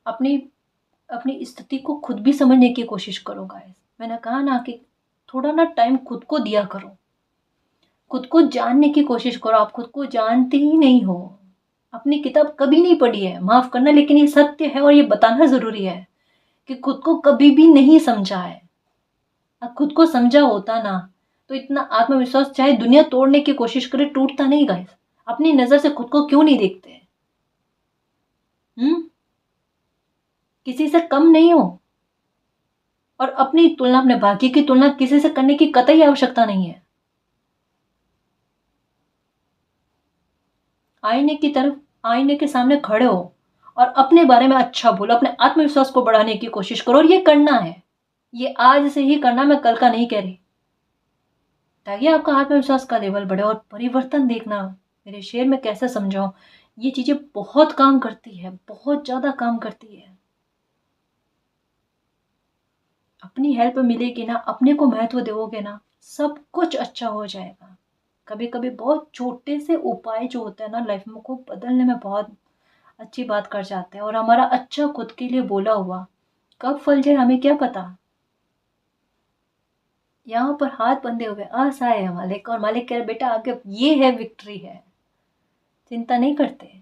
अपनी अपनी स्थिति को खुद भी समझने की कोशिश करो गाइस। मैंने कहा ना कि थोड़ा ना टाइम खुद को दिया करो, खुद को जानने की कोशिश करो। आप खुद को जानते ही नहीं हो, अपनी किताब कभी नहीं पढ़ी है, माफ करना, लेकिन ये सत्य है और ये बताना जरूरी है कि खुद को कभी भी नहीं समझा है। अब खुद को समझा होता ना तो इतना आत्मविश्वास चाहे दुनिया तोड़ने की कोशिश करे टूटता नहीं गाइस। अपनी नजर से खुद को क्यों नहीं देखते? किसी से कम नहीं हो, और अपनी तुलना, अपने भाग्य की तुलना किसी से करने की कतई आवश्यकता नहीं है। आईने के सामने खड़े हो और अपने बारे में अच्छा बोलो, अपने आत्मविश्वास को बढ़ाने की कोशिश करो। और ये करना है, ये आज से ही करना, मैं कल का नहीं कह रही, ताकि आपका आत्मविश्वास का लेवल बढ़े और परिवर्तन देखना मेरे शेर में कैसे समझाऊं, ये चीज़ें बहुत काम करती है, बहुत ज़्यादा काम करती है। अपनी हेल्प मिलेगी ना, अपने को महत्व दोगे ना, सब कुछ अच्छा हो जाएगा। कभी कभी बहुत छोटे से उपाय जो होते हैं ना लाइफ में को बदलने में बहुत अच्छी बात कर जाते हैं, और हमारा अच्छा खुद के लिए बोला हुआ कब फल जाए हमें क्या पता। यहाँ पर हाथ बंधे हुए असहाय है मालिक, और मालिक कह रहे बेटा आगे ये है, विक्ट्री है, चिंता नहीं करते।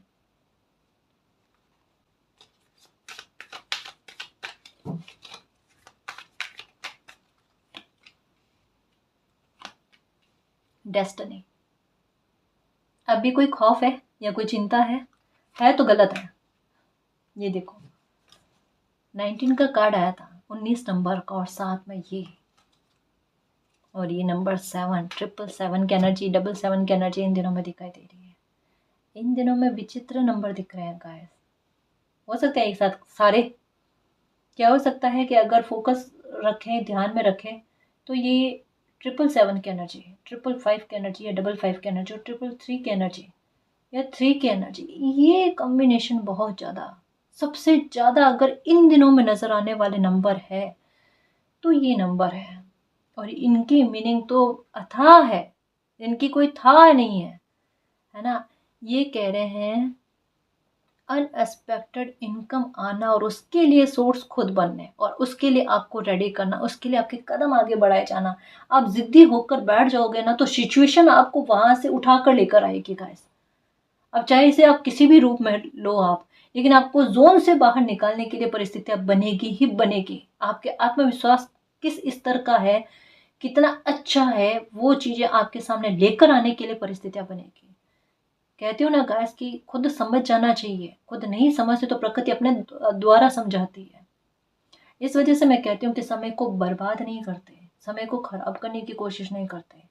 डेस्टिनी। अभी कोई खौफ है या कोई चिंता है तो गलत है। ये देखो 19 का कार्ड आया था, 19 नंबर का, और साथ में ये, और ये नंबर 7, 777 की एनर्जी, 77 की एनर्जी इन दिनों में दिखाई दे रही है। इन दिनों में विचित्र नंबर दिख रहे हैं गाइस। हो सकता है एक साथ सारे, क्या हो सकता है कि अगर फोकस रखें, ध्यान में रखें, तो ये 777 की एनर्जी, 555 की एनर्जी, या 55 की एनर्जी, और 333 की एनर्जी, या 3 की एनर्जी, ये कॉम्बिनेशन बहुत ज़्यादा, सबसे ज़्यादा अगर इन दिनों में नज़र आने वाले नंबर है तो ये नंबर है। और इनकी मीनिंग तो अथाह है, इनकी कोई था नहीं है ना। ये कह रहे हैं अनएक्सपेक्टेड इनकम आना, और उसके लिए सोर्स खुद बनने, और उसके लिए आपको रेडी करना, उसके लिए आपके कदम आगे बढ़ाए जाना। आप जिद्दी होकर बैठ जाओगे ना तो सिचुएशन आपको वहां से उठा कर लेकर आएगी गाइस। अब चाहे इसे आप किसी भी रूप में लो आप, लेकिन आपको जोन से बाहर निकालने के लिए परिस्थितियां बनेगी ही बनेगी। आपके आत्मविश्वास किस स्तर का है, कितना अच्छा है, वो चीजें आपके सामने लेकर आने के लिए परिस्थितियां बनेगी। कहती हूँ ना गाइस कि खुद समझ जाना चाहिए, खुद नहीं समझते तो प्रकृति अपने द्वारा समझाती है। इस वजह से मैं कहती हूँ कि समय को बर्बाद नहीं करते, समय को खराब करने की कोशिश नहीं करते,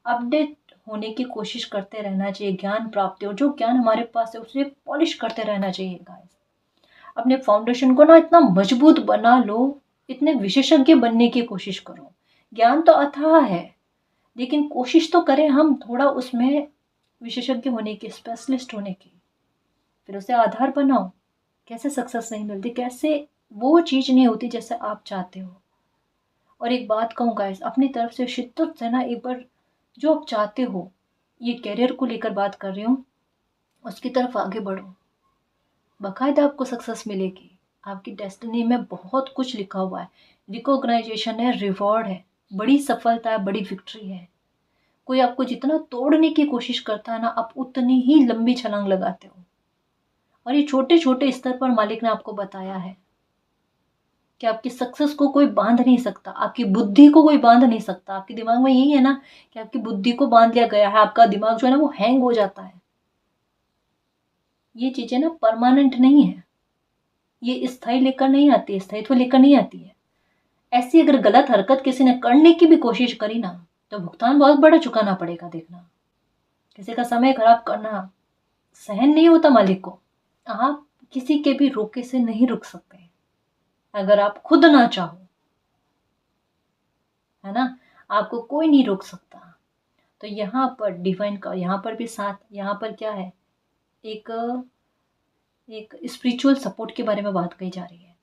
अपडेट होने की कोशिश करते रहना चाहिए, ज्ञान प्राप्ति, और जो ज्ञान हमारे पास है उसे पॉलिश करते रहना चाहिए गाइस। अपने फाउंडेशन को ना इतना मजबूत बना लो, इतने विशेषज्ञ बनने की कोशिश करो। ज्ञान तो अथाह है, लेकिन कोशिश तो करें हम थोड़ा उसमें विशेषज्ञ होने की, स्पेशलिस्ट होने की, फिर उसे आधार बनाओ। कैसे सक्सेस नहीं मिलती, कैसे वो चीज नहीं होती जैसे आप चाहते हो। और एक बात कहूँ गाइस, अपनी तरफ से शिद्दत से ना एक बार जो आप चाहते हो, ये करियर को लेकर बात कर रही हूँ, उसकी तरफ आगे बढ़ो, बाकायदा आपको सक्सेस मिलेगी। आपकी डेस्टिनी में बहुत कुछ लिखा हुआ है, रिकॉग्नाइजेशन है, रिवॉर्ड है, बड़ी सफलता है, बड़ी विक्ट्री है। कोई आपको जितना तोड़ने की कोशिश करता है ना, आप उतनी ही लंबी छलांग लगाते हो। और ये छोटे छोटे स्तर पर मालिक ने आपको बताया है कि आपकी सक्सेस को कोई बांध नहीं सकता, आपकी बुद्धि को कोई बांध नहीं सकता। आपके दिमाग में यही है ना कि आपकी बुद्धि को बांध लिया गया है, आपका दिमाग जो है ना वो हैंग हो जाता है। ये चीजें ना परमानेंट नहीं है, ये स्थायी लेकर नहीं आती है, स्थायित्व लेकर नहीं आती है। ऐसी अगर गलत हरकत किसी ने करने की भी कोशिश करी ना, तो भुगतान बहुत बड़ा चुकाना पड़ेगा। देखना, किसी का समय खराब करना सहन नहीं होता मालिक को। आप किसी के भी रोके से नहीं रुक सकते अगर आप खुद ना चाहो, है ना। आपको कोई नहीं रोक सकता। तो यहाँ पर डिवाइन का, यहाँ पर भी साथ, यहाँ पर क्या है, एक एक स्पिरिचुअल सपोर्ट के बारे में बात कही जा रही है।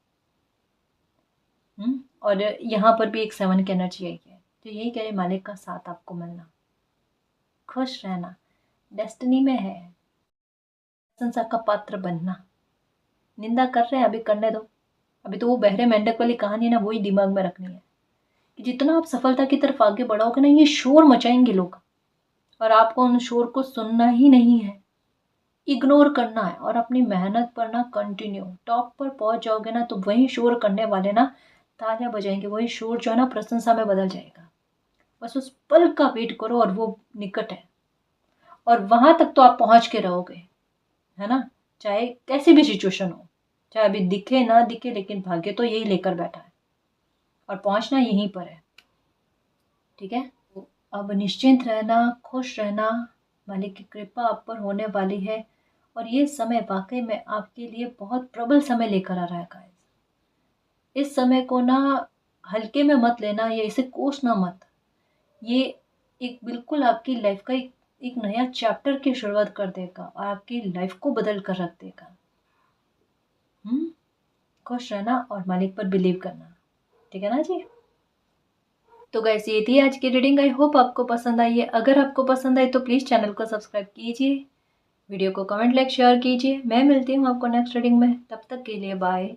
और यहाँ पर भी एक 7 की एनर्जी आई है, तो यही कह रहे मालिक का साथ आपको मिलना, खुश रहना, डेस्टिनी में है, प्रशंसा का पात्र बनना। निंदा कर रहे हैं, अभी करने दो। अभी तो वो बहरे मेंढक वाली कहानी है ना, वही दिमाग में रखनी है कि जितना आप सफलता की तरफ आगे बढ़ोगे ना, ये शोर मचाएंगे लोग, और आपको उन शोर को सुनना ही नहीं है, इग्नोर करना है, और अपनी मेहनत पर ना कंटिन्यू। टॉप पर पहुंच जाओगे ना तो वही शोर करने वाले ना तालियां बजाएंगे, वही शोर जो है ना प्रशंसा में बदल जाएगा। बस उस पल का वेट करो, और वो निकट है, और वहां तक तो आप पहुंच के रहोगे, है ना। चाहे कैसी भी सिचुएशन हो, चाहे अभी दिखे ना दिखे, लेकिन भाग्य तो यही लेकर बैठा है, और पहुंचना यहीं पर है। ठीक है, तो अब निश्चिंत रहना, खुश रहना, मालिक की कृपा आप पर होने वाली है। और ये समय वाकई में आपके लिए बहुत प्रबल समय लेकर आ रहा है गाइस। इस समय को ना हल्के में मत लेना, या इसे कोसना मत। ये एक बिल्कुल आपकी लाइफ का एक एक नया चैप्टर की शुरुआत कर देगा और आपकी लाइफ को बदल कर रख देगा। खुश रहना और मालिक पर बिलीव करना, ठीक है ना जी। तो गाइस ये थी आज की रीडिंग। आई होप आपको पसंद आई है। अगर आपको पसंद आई तो प्लीज़ चैनल को सब्सक्राइब कीजिए, वीडियो को कमेंट लाइक शेयर कीजिए। मैं मिलती हूँ आपको नेक्स्ट रीडिंग में, तब तक के लिए बाय।